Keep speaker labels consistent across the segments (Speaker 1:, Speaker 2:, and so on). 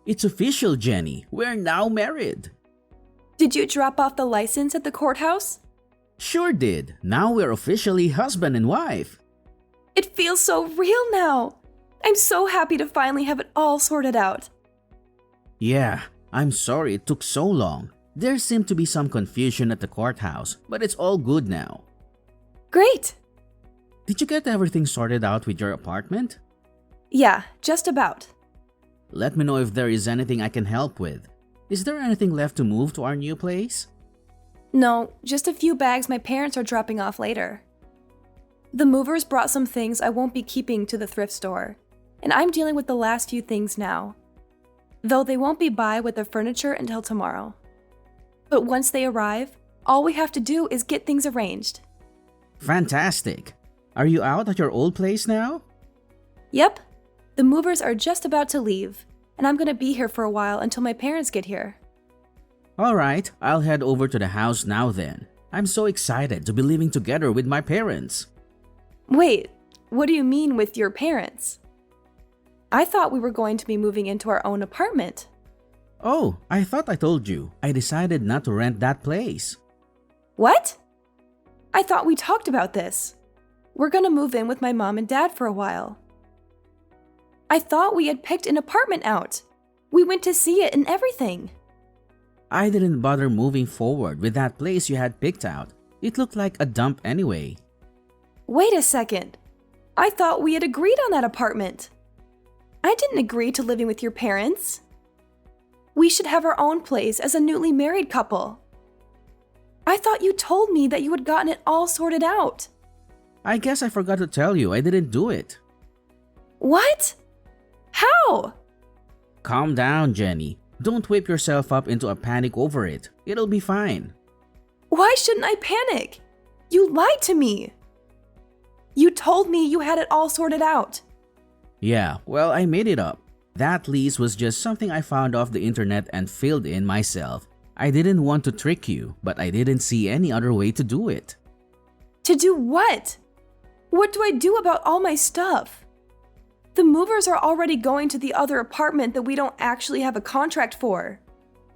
Speaker 1: It's official, Jenny. We're now married.
Speaker 2: Did you drop off the license at the courthouse?
Speaker 1: Sure did. Now we're officially husband and wife.
Speaker 2: It feels so real now. I'm so happy to finally have it all sorted out.
Speaker 1: Yeah, I'm sorry it took so long. There seemed to be some confusion at the courthouse, but it's all good now.
Speaker 2: Great!
Speaker 1: Did you get everything sorted out with your apartment?
Speaker 2: Yeah, just about.
Speaker 1: Let me know if there is anything I can help with. Is there anything left to move to our new place?
Speaker 2: No, just a few bags my parents are dropping off later. The movers brought some things I won't be keeping to the thrift store, and I'm dealing with the last few things now. Though they won't be by with the furniture until tomorrow. But once they arrive, all we have to do is get things arranged.
Speaker 1: Fantastic! Are you out at your old place now?
Speaker 2: Yep. The movers are just about to leave, and I'm gonna be here for a while until my parents get here.
Speaker 1: Alright, I'll head over to the house now then. I'm so excited to be living together with my parents.
Speaker 2: Wait, what do you mean with your parents? I thought we were going to be moving into our own apartment.
Speaker 1: Oh, I thought I told you. I decided not to rent that place.
Speaker 2: What? I thought we talked about this. We're gonna move in with my mom and dad for a while. I thought we had picked an apartment out. We went to see it and everything.
Speaker 1: I didn't bother moving forward with that place you had picked out. It looked like a dump anyway.
Speaker 2: Wait a second. I thought we had agreed on that apartment. I didn't agree to living with your parents. We should have our own place as a newly married couple. I thought you told me that you had gotten it all sorted out.
Speaker 1: I guess I forgot to tell you I didn't do it.
Speaker 2: What? How?
Speaker 1: Calm down, Jenny. Don't whip yourself up into a panic over it. It'll be fine.
Speaker 2: Why shouldn't I panic? You lied to me. You told me you had it all sorted out.
Speaker 1: Yeah, well, I made it up. That lease was just something I found off the internet and filled in myself. I didn't want to trick you, but I didn't see any other way to do it.
Speaker 2: To do what? What do I do about all my stuff? The movers are already going to the other apartment that we don't actually have a contract for.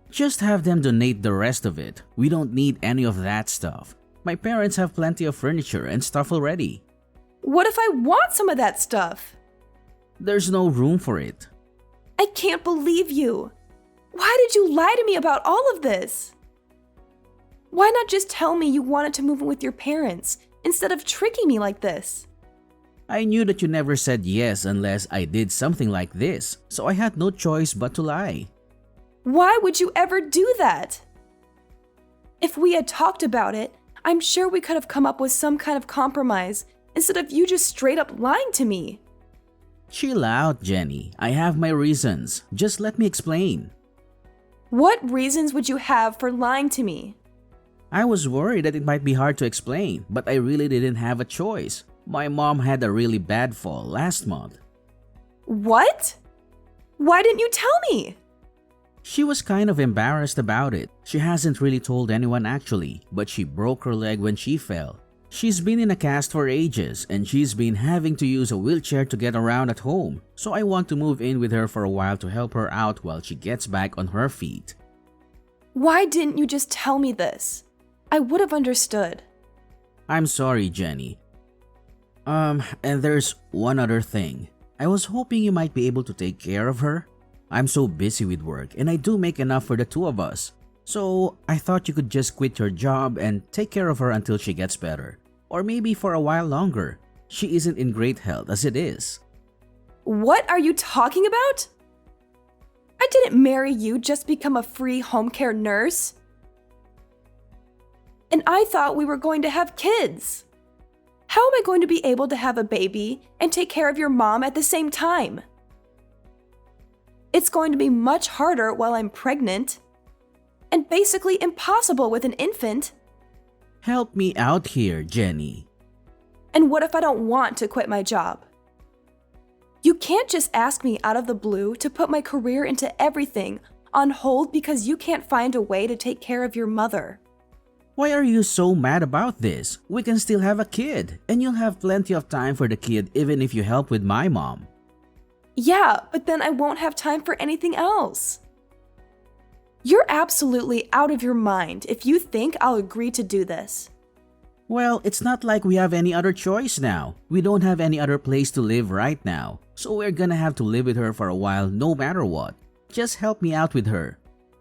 Speaker 1: Just have them donate the rest of it. We don't need any of that stuff. My parents have plenty of furniture and stuff already.
Speaker 2: What if I want some of that stuff?
Speaker 1: There's no room for it.
Speaker 2: I can't believe you. Why did you lie to me about all of this? Why not just tell me you wanted to move in with your parents instead of tricking me like this?
Speaker 1: I knew that you never said yes unless I did something like this, so I had no choice but to lie.
Speaker 2: Why would you ever do that? If we had talked about it, I'm sure we could have come up with some kind of compromise instead of you just straight up lying to me.
Speaker 1: Chill out, Jenny. I have my reasons. Just let me explain.
Speaker 2: What reasons would you have for lying to me?
Speaker 1: I was worried that it might be hard to explain, but I really didn't have a choice. My mom had a really bad fall last month.
Speaker 2: What? Why didn't you tell me?
Speaker 1: She was kind of embarrassed about it. She hasn't really told anyone actually, but she broke her leg when she fell. She's been in a cast for ages and she's been having to use a wheelchair to get around at home, so I want to move in with her for a while to help her out while she gets back on her feet.
Speaker 2: Why didn't you just tell me this? I would have understood.
Speaker 1: I'm sorry, Jenny. And there's one other thing. I was hoping you might be able to take care of her. I'm so busy with work and I do make enough for the two of us. So I thought you could just quit your job and take care of her until she gets better. Or maybe for a while longer. She isn't in great health as it is.
Speaker 2: What are you talking about? I didn't marry you just to become a free home care nurse. And I thought we were going to have kids. How am I going to be able to have a baby and take care of your mom at the same time? It's going to be much harder while I'm pregnant. And basically impossible with an infant.
Speaker 1: Help me out here, Jenny.
Speaker 2: And what if I don't want to quit my job? You can't just ask me out of the blue to put my career into everything on hold because you can't find a way to take care of your mother.
Speaker 1: Why are you so mad about this? We can still have a kid, and you'll have plenty of time for the kid even if you help with my mom.
Speaker 2: Yeah, but then I won't have time for anything else. You're absolutely out of your mind if you think I'll agree to do this.
Speaker 1: Well, it's not like we have any other choice now. We don't have any other place to live right now. So we're gonna have to live with her for a while no matter what. Just help me out with her.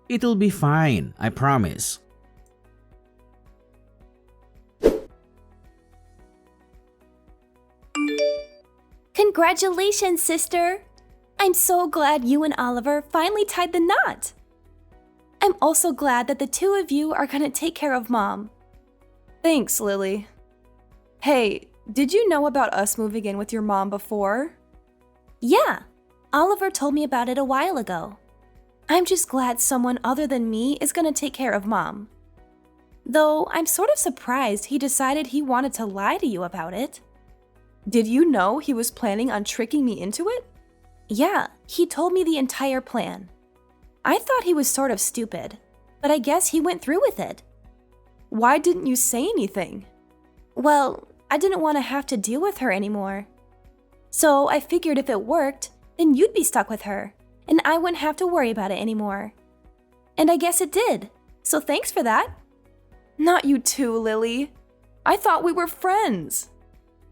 Speaker 1: It'll be fine, I promise.
Speaker 2: Congratulations, sister! I'm so glad you and Oliver finally tied the knot. I'm also glad that the two of you are gonna take care of Mom. Thanks, Lily. Hey, did you know about us moving in with your mom before? Yeah, Oliver told me about it a while ago. I'm just glad someone other than me is gonna take care of Mom. Though I'm sort of surprised he decided he wanted to lie to you about it. Did you know he was planning on tricking me into it? Yeah, he told me the entire plan. I thought he was sort of stupid, but I guess he went through with it. Why didn't you say anything? Well, I didn't want to have to deal with her anymore. So I figured if it worked, then you'd be stuck with her, and I wouldn't have to worry about it anymore. And I guess it did, so thanks for that. Not you too, Lily. I thought we were friends.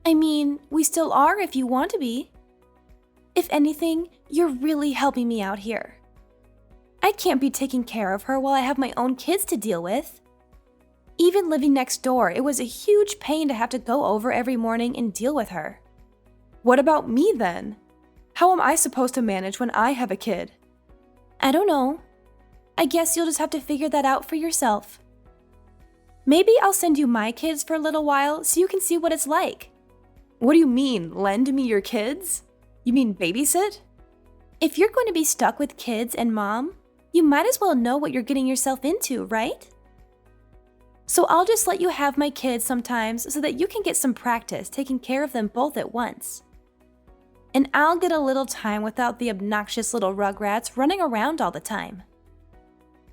Speaker 2: I mean, we still are if you want to be. If anything, you're really helping me out here. I can't be taking care of her while I have my own kids to deal with. Even living next door, it was a huge pain to have to go over every morning and deal with her. What about me then? How am I supposed to manage when I have a kid? I don't know. I guess you'll just have to figure that out for yourself. Maybe I'll send you my kids for a little while so you can see what it's like. What do you mean, lend me your kids? You mean babysit? If you're going to be stuck with kids and Mom, you might as well know what you're getting yourself into, right? So I'll just let you have my kids sometimes so that you can get some practice taking care of them both at once. And I'll get a little time without the obnoxious little rugrats running around all the time.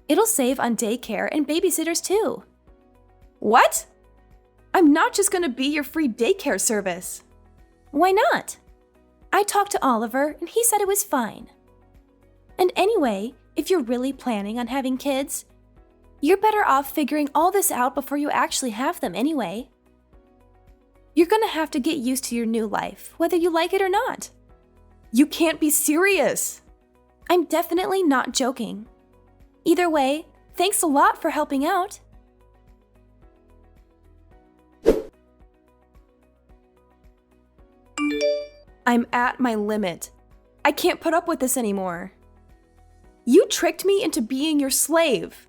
Speaker 2: It'll save on daycare and babysitters too. What? I'm not just gonna be your free daycare service. Why not? I talked to Oliver and he said it was fine. And anyway, if you're really planning on having kids, you're better off figuring all this out before you actually have them anyway. You're gonna have to get used to your new life, whether you like it or not. You can't be serious. I'm definitely not joking. Either way, thanks a lot for helping out. I'm at my limit. I can't put up with this anymore. You tricked me into being your slave.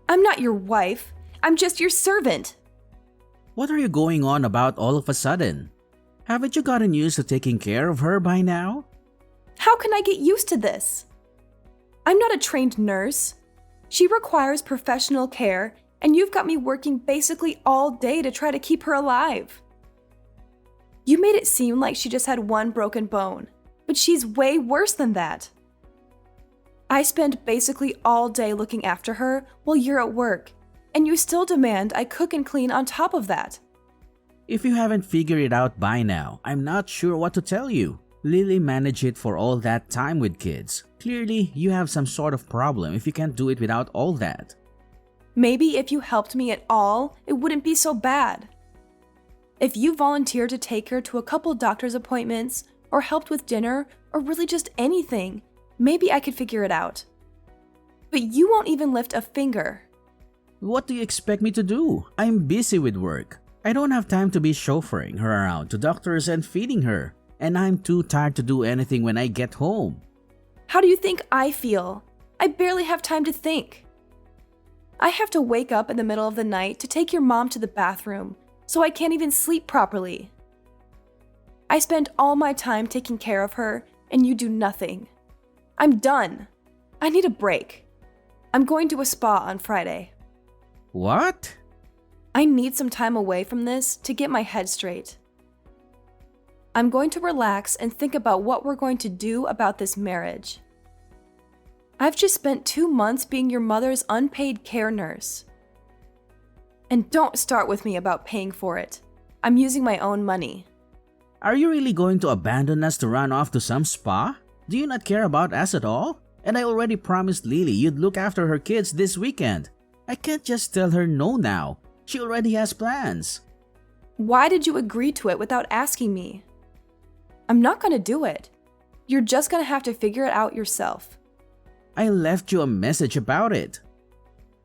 Speaker 2: I'm not your wife. I'm just your servant.
Speaker 1: What are you going on about all of a sudden? Haven't you gotten used to taking care of her by now?
Speaker 2: How can I get used to this? I'm not a trained nurse. She requires professional care, and you've got me working basically all day to try to keep her alive. You made it seem like she just had one broken bone, but she's way worse than that. I spend basically all day looking after her while you're at work, and you still demand I cook and clean on top of that.
Speaker 1: If you haven't figured it out by now, I'm not sure what to tell you. Lily managed it for all that time with kids. Clearly, you have some sort of problem if you can't do it without all that.
Speaker 2: Maybe if you helped me at all, it wouldn't be so bad. If you volunteered to take her to a couple doctor's appointments, or helped with dinner, or really just anything, maybe I could figure it out. But you won't even lift a finger.
Speaker 1: What do you expect me to do? I'm busy with work. I don't have time to be chauffeuring her around to doctors and feeding her, and I'm too tired to do anything when I get home.
Speaker 2: How do you think I feel? I barely have time to think. I have to wake up in the middle of the night to take your mom to the bathroom, so I can't even sleep properly. I spend all my time taking care of her, and you do nothing. I'm done. I need a break. I'm going to a spa on Friday.
Speaker 1: What?
Speaker 2: I need some time away from this to get my head straight. I'm going to relax and think about what we're going to do about this marriage. I've just spent 2 months being your mother's unpaid care nurse. And don't start with me about paying for it. I'm using my own money.
Speaker 1: Are you really going to abandon us to run off to some spa? Do you not care about us at all? And I already promised Lily you'd look after her kids this weekend. I can't just tell her no now. She already has plans.
Speaker 2: Why did you agree to it without asking me? I'm not gonna do it. You're just gonna have to figure it out yourself.
Speaker 1: I left you a message about it.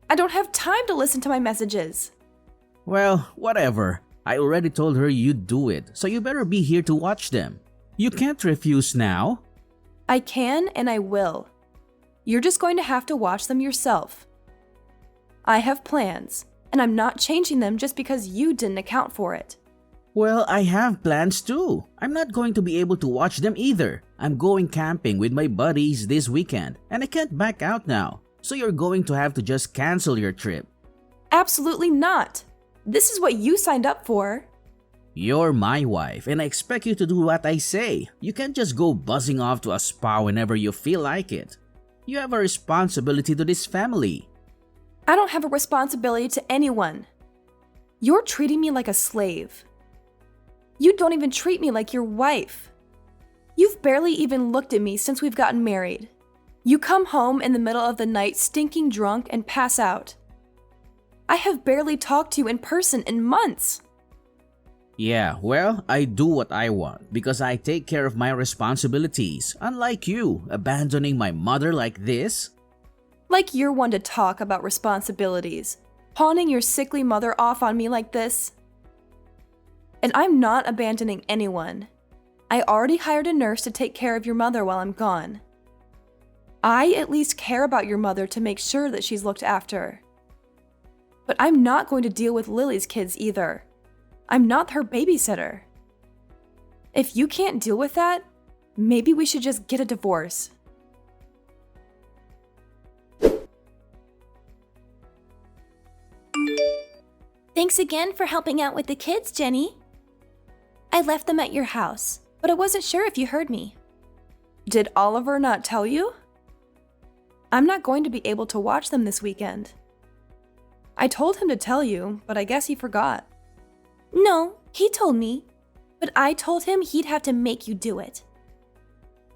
Speaker 2: I don't have time to listen to my messages.
Speaker 1: Well, whatever. I already told her you'd do it, so you better be here to watch them. You can't refuse now.
Speaker 2: I can and I will. You're just going to have to watch them yourself. I have plans, and I'm not changing them just because you didn't account for it.
Speaker 1: Well, I have plans too. I'm not going to be able to watch them either. I'm going camping with my buddies this weekend, and I can't back out now. So you're going to have to just cancel your trip.
Speaker 2: Absolutely not. This is what you signed up for.
Speaker 1: You're my wife, and I expect you to do what I say. You can't just go buzzing off to a spa whenever you feel like it. You have a responsibility to this family.
Speaker 2: I don't have a responsibility to anyone. You're treating me like a slave. You don't even treat me like your wife. You've barely even looked at me since we've gotten married. You come home in the middle of the night stinking drunk and pass out. I have barely talked to you in person in months.
Speaker 1: Yeah, well, I do what I want because I take care of my responsibilities, unlike you, abandoning my mother like this.
Speaker 2: Like you're one to talk about responsibilities, pawning your sickly mother off on me like this. And I'm not abandoning anyone. I already hired a nurse to take care of your mother while I'm gone. I at least care about your mother to make sure that she's looked after. But I'm not going to deal with Lily's kids either. I'm not her babysitter. If you can't deal with that, maybe we should just get a divorce.
Speaker 3: Thanks again for helping out with the kids, Jenny. I left them at your house, but I wasn't sure if you heard me.
Speaker 2: Did Oliver not tell you? I'm not going to be able to watch them this weekend. I told him to tell you, but I guess he forgot.
Speaker 3: No, he told me, but I told him he'd have to make you do it.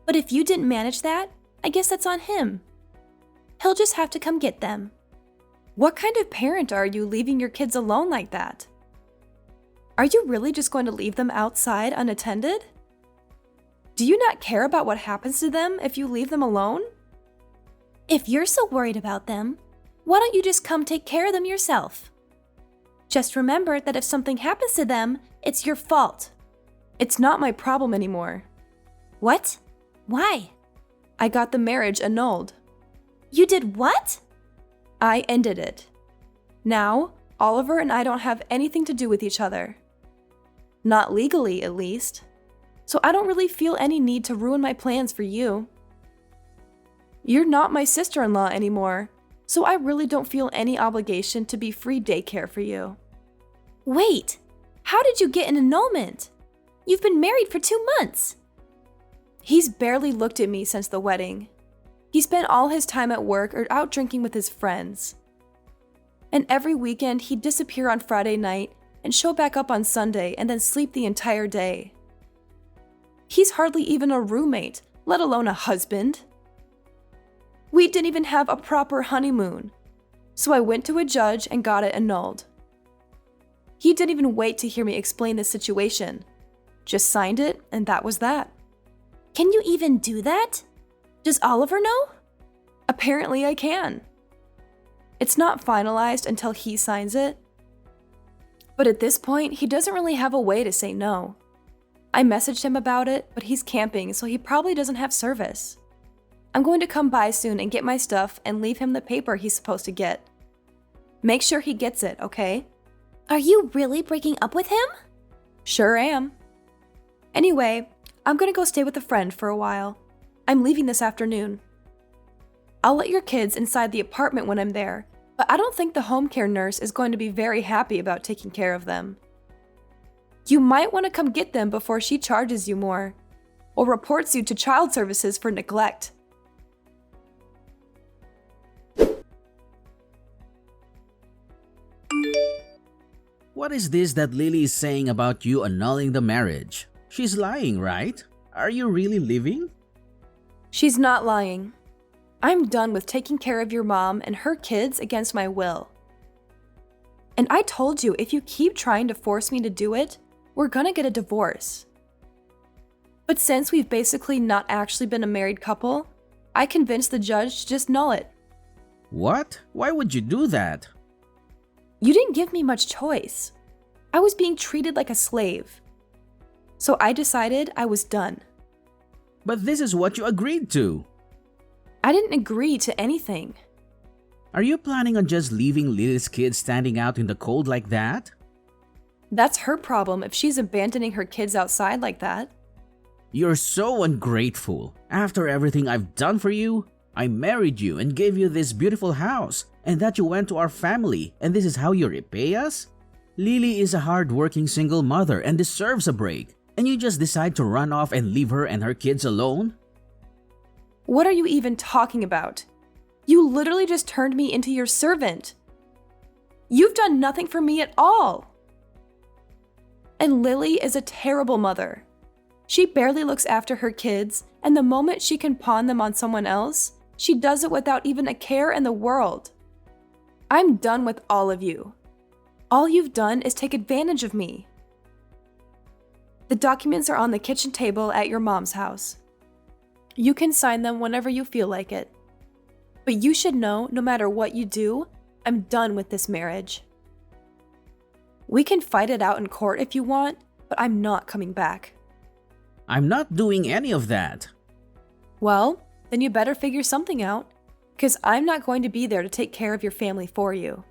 Speaker 3: But if you didn't manage that, I guess that's on him. He'll just have to come get them.
Speaker 2: What kind of parent are you leaving your kids alone like that? Are you really just going to leave them outside unattended? Do you not care about what happens to them if you leave them alone?
Speaker 3: If you're so worried about them, why don't you just come take care of them yourself? Just remember that if something happens to them, it's your fault.
Speaker 2: It's not my problem anymore.
Speaker 3: What? Why?
Speaker 2: I got the marriage annulled.
Speaker 3: You did what?
Speaker 2: I ended it. Now, Oliver and I don't have anything to do with each other. Not legally, at least. So I don't really feel any need to ruin my plans for you. You're not my sister-in-law anymore, so I really don't feel any obligation to be free daycare for you.
Speaker 3: Wait, how did you get an annulment? You've been married for 2 months.
Speaker 2: He's barely looked at me since the wedding. He spent all his time at work or out drinking with his friends. And every weekend, he'd disappear on Friday night and show back up on Sunday and then sleep the entire day. He's hardly even a roommate, let alone a husband. We didn't even have a proper honeymoon, so I went to a judge and got it annulled. He didn't even wait to hear me explain the situation. Just signed it, and that was that.
Speaker 3: Can you even do that? Does Oliver know?
Speaker 2: Apparently I can. It's not finalized until he signs it. But at this point, he doesn't really have a way to say no. I messaged him about it, but he's camping, so he probably doesn't have service. I'm going to come by soon and get my stuff and leave him the paper he's supposed to get. Make sure he gets it, okay?
Speaker 3: Are you really breaking up with him?
Speaker 2: Sure am. Anyway, I'm gonna go stay with a friend for a while. I'm leaving this afternoon. I'll let your kids inside the apartment when I'm there, but I don't think the home care nurse is going to be very happy about taking care of them. You might want to come get them before she charges you more, or reports you to child services for neglect.
Speaker 1: What is this that Lily is saying about you annulling the marriage? She's lying, right? Are you really leaving?
Speaker 2: She's not lying. I'm done with taking care of your mom and her kids against my will. And I told you, if you keep trying to force me to do it, we're gonna get a divorce. But since we've basically not actually been a married couple, I convinced the judge to just null it.
Speaker 1: What? Why would you do that?
Speaker 2: You didn't give me much choice. I was being treated like a slave. So I decided I was done.
Speaker 1: But this is what you agreed to.
Speaker 2: I didn't agree to anything.
Speaker 1: Are you planning on just leaving Lily's kids standing out in the cold like that?
Speaker 2: That's her problem if she's abandoning her kids outside like that.
Speaker 1: You're so ungrateful. After everything I've done for you, I married you and gave you this beautiful house, and that you went to our family, and this is how you repay us? Lily is a hard-working single mother and deserves a break, and you just decide to run off and leave her and her kids alone?
Speaker 2: What are you even talking about? You literally just turned me into your servant. You've done nothing for me at all. And Lily is a terrible mother. She barely looks after her kids, and the moment she can pawn them on someone else, she does it without even a care in the world. I'm done with all of you. All you've done is take advantage of me. The documents are on the kitchen table at your mom's house. You can sign them whenever you feel like it. But you should know, no matter what you do, I'm done with this marriage. We can fight it out in court if you want, but I'm not coming back.
Speaker 1: I'm not doing any of that.
Speaker 2: Well, then you better figure something out, because I'm not going to be there to take care of your family for you.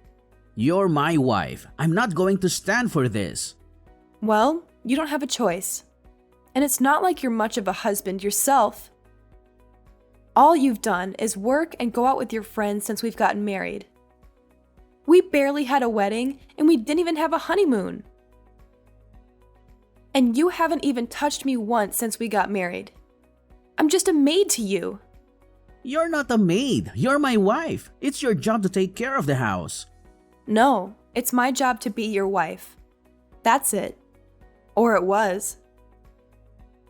Speaker 1: You're my wife. I'm not going to stand for this.
Speaker 2: Well, you don't have a choice. And it's not like you're much of a husband yourself. All you've done is work and go out with your friends since we've gotten married. We barely had a wedding, and we didn't even have a honeymoon. And you haven't even touched me once since we got married. I'm just a maid to you.
Speaker 1: You're not a maid. You're my wife. It's your job to take care of the house.
Speaker 2: No, it's my job to be your wife. That's it. Or it was.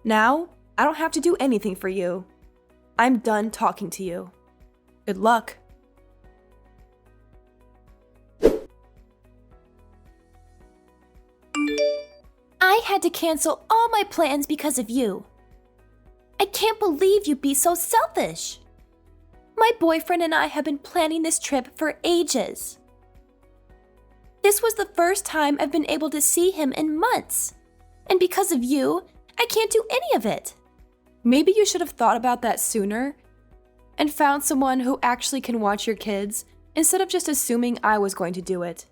Speaker 2: Now, I don't have to do anything for you. I'm done talking to you. Good luck.
Speaker 3: I had to cancel all my plans because of you. I can't believe you'd be so selfish. My boyfriend and I have been planning this trip for ages. This was the first time I've been able to see him in months. And because of you, I can't do any of it.
Speaker 2: Maybe you should have thought about that sooner and found someone who actually can watch your kids instead of just assuming I was going to do it.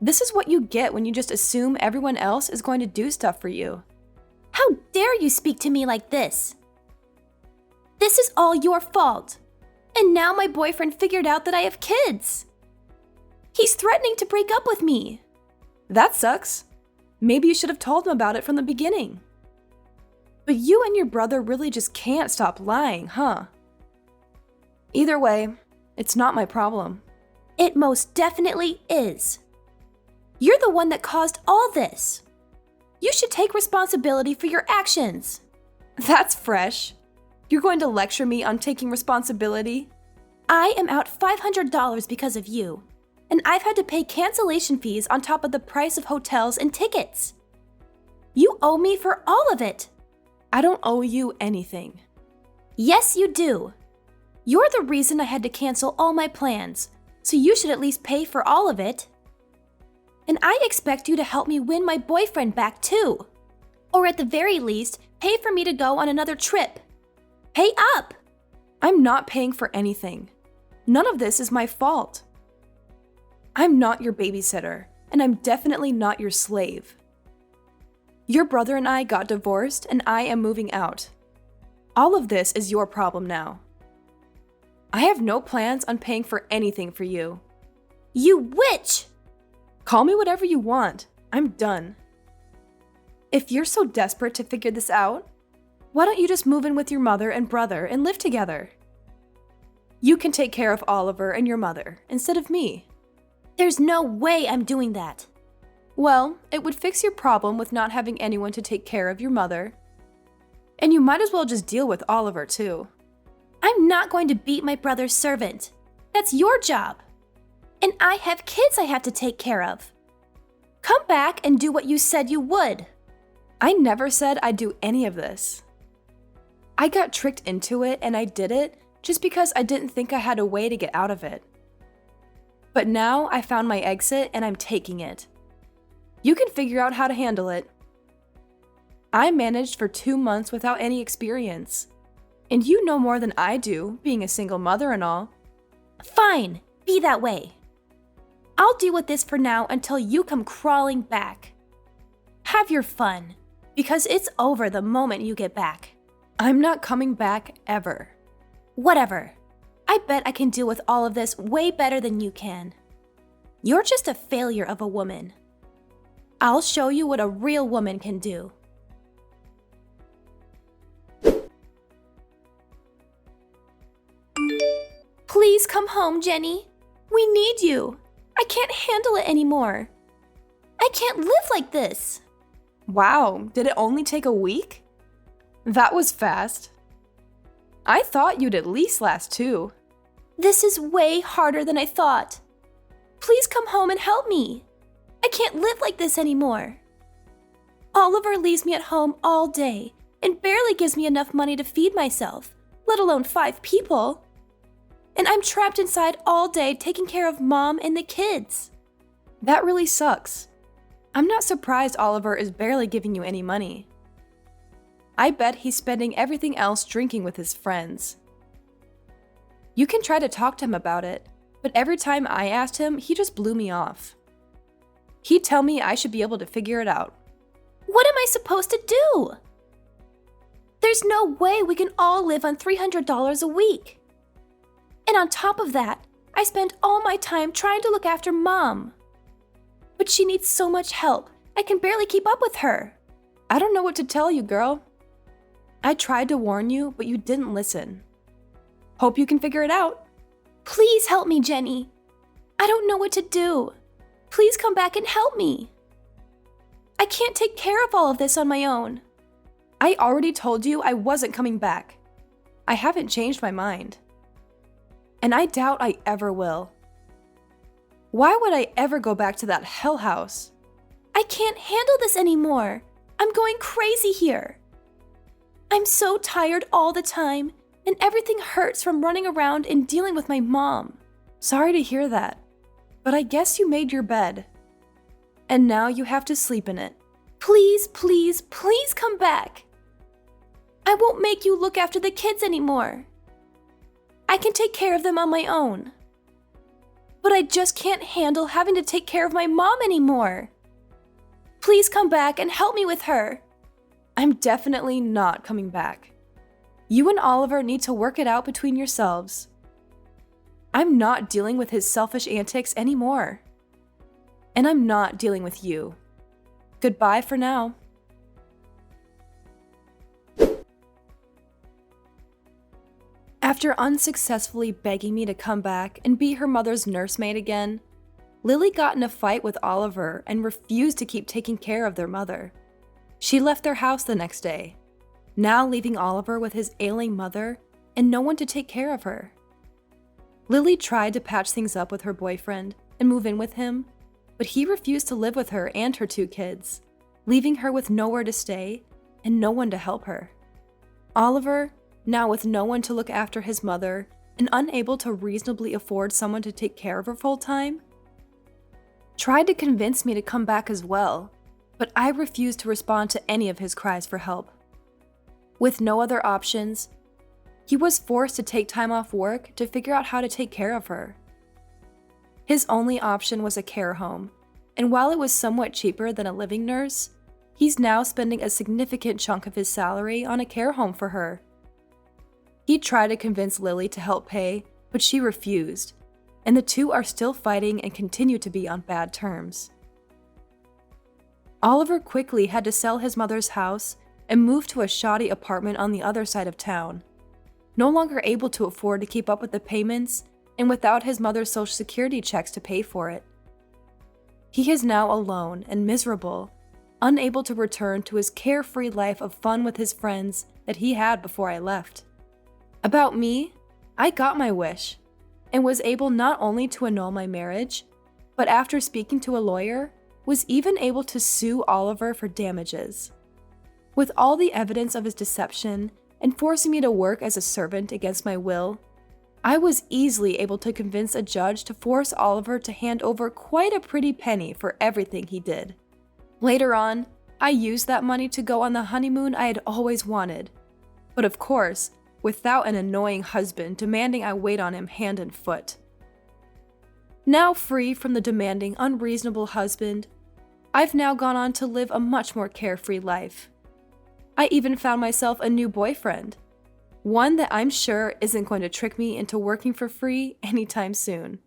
Speaker 2: This is what you get when you just assume everyone else is going to do stuff for you.
Speaker 3: How dare you speak to me like this? This is all your fault. And now my boyfriend figured out that I have kids. He's threatening to break up with me.
Speaker 2: That sucks. Maybe you should have told him about it from the beginning. But you and your brother really just can't stop lying, huh? Either way, it's not my problem.
Speaker 3: It most definitely is. You're the one that caused all this. You should take responsibility for your actions.
Speaker 2: That's fresh. You're going to lecture me on taking responsibility?
Speaker 3: I am out $500 because of you, and I've had to pay cancellation fees on top of the price of hotels and tickets. You owe me for all of it.
Speaker 2: I don't owe you anything.
Speaker 3: Yes, you do. You're the reason I had to cancel all my plans, so you should at least pay for all of it. And I expect you to help me win my boyfriend back too. Or at the very least, pay for me to go on another trip. Pay up!
Speaker 2: I'm not paying for anything. None of this is my fault. I'm not your babysitter, and I'm definitely not your slave. Your brother and I got divorced, and I am moving out. All of this is your problem now. I have no plans on paying for anything for you.
Speaker 3: You witch!
Speaker 2: Call me whatever you want. I'm done. If you're so desperate to figure this out, why don't you just move in with your mother and brother and live together? You can take care of Oliver and your mother instead of me.
Speaker 3: There's no way I'm doing that.
Speaker 2: Well, it would fix your problem with not having anyone to take care of your mother. And you might as well just deal with Oliver, too.
Speaker 3: I'm not going to beat my brother's servant. That's your job. And I have kids I have to take care of. Come back and do what you said you would.
Speaker 2: I never said I'd do any of this. I got tricked into it and I did it just because I didn't think I had a way to get out of it. But now I found my exit and I'm taking it. You can figure out how to handle it. I managed for 2 months without any experience. And you know more than I do, being a single mother and all.
Speaker 3: Fine, be that way. I'll deal with this for now until you come crawling back. Have your fun, because it's over the moment you get back.
Speaker 2: I'm not coming back ever.
Speaker 3: Whatever. I bet I can deal with all of this way better than you can. You're just a failure of a woman. I'll show you what a real woman can do. Please come home, Jenny. We need you. I can't handle it anymore. I can't live like this.
Speaker 2: Wow, did it only take a week? That was fast. I thought you'd at least last 2.
Speaker 3: This is way harder than I thought. Please come home and help me. I can't live like this anymore. Oliver leaves me at home all day and barely gives me enough money to feed myself, let alone 5 people. And I'm trapped inside all day taking care of Mom and the kids.
Speaker 2: That really sucks. I'm not surprised Oliver is barely giving you any money. I bet he's spending everything else drinking with his friends. You can try to talk to him about it, but every time I asked him, he just blew me off. He'd tell me I should be able to figure it out.
Speaker 3: What am I supposed to do? There's no way we can all live on $300 a week. And on top of that, I spend all my time trying to look after Mom. But she needs so much help, I can barely keep up with her.
Speaker 2: I don't know what to tell you, girl. I tried to warn you, but you didn't listen. Hope you can figure it out.
Speaker 3: Please help me, Jenny. I don't know what to do. Please come back and help me. I can't take care of all of this on my own.
Speaker 2: I already told you I wasn't coming back. I haven't changed my mind. And I doubt I ever will. Why would I ever go back to that hell house?
Speaker 3: I can't handle this anymore. I'm going crazy here. I'm so tired all the time, and everything hurts from running around and dealing with my mom.
Speaker 2: Sorry to hear that, but I guess you made your bed. And now you have to sleep in it.
Speaker 3: Please, please, please come back. I won't make you look after the kids anymore. I can take care of them on my own. But I just can't handle having to take care of my mom anymore. Please come back and help me with her.
Speaker 2: I'm definitely not coming back. You and Oliver need to work it out between yourselves. I'm not dealing with his selfish antics anymore. And I'm not dealing with you. Goodbye for now. After unsuccessfully begging me to come back and be her mother's nursemaid again, Lily got in a fight with Oliver and refused to keep taking care of their mother. She left their house the next day, now leaving Oliver with his ailing mother and no one to take care of her. Lily tried to patch things up with her boyfriend and move in with him, but he refused to live with her and her 2 kids, leaving her with nowhere to stay and no one to help her. Oliver, now with no one to look after his mother and unable to reasonably afford someone to take care of her full-time, tried to convince me to come back as well, but I refused to respond to any of his cries for help. With no other options, he was forced to take time off work to figure out how to take care of her. His only option was a care home, and while it was somewhat cheaper than a living nurse, he's now spending a significant chunk of his salary on a care home for her. He tried to convince Lily to help pay, but she refused, and the 2 are still fighting and continue to be on bad terms. Oliver quickly had to sell his mother's house and move to a shoddy apartment on the other side of town, no longer able to afford to keep up with the payments and without his mother's Social Security checks to pay for it. He is now alone and miserable, unable to return to his carefree life of fun with his friends that he had before I left. About me, I got my wish and was able not only to annul my marriage, but after speaking to a lawyer, was even able to sue Oliver for damages. With all the evidence of his deception and forcing me to work as a servant against my will, I was easily able to convince a judge to force Oliver to hand over quite a pretty penny for everything he did. Later on, I used that money to go on the honeymoon I had always wanted, but of course, without an annoying husband demanding I wait on him hand and foot. Now free from the demanding, unreasonable husband, I've now gone on to live a much more carefree life. I even found myself a new boyfriend, one that I'm sure isn't going to trick me into working for free anytime soon.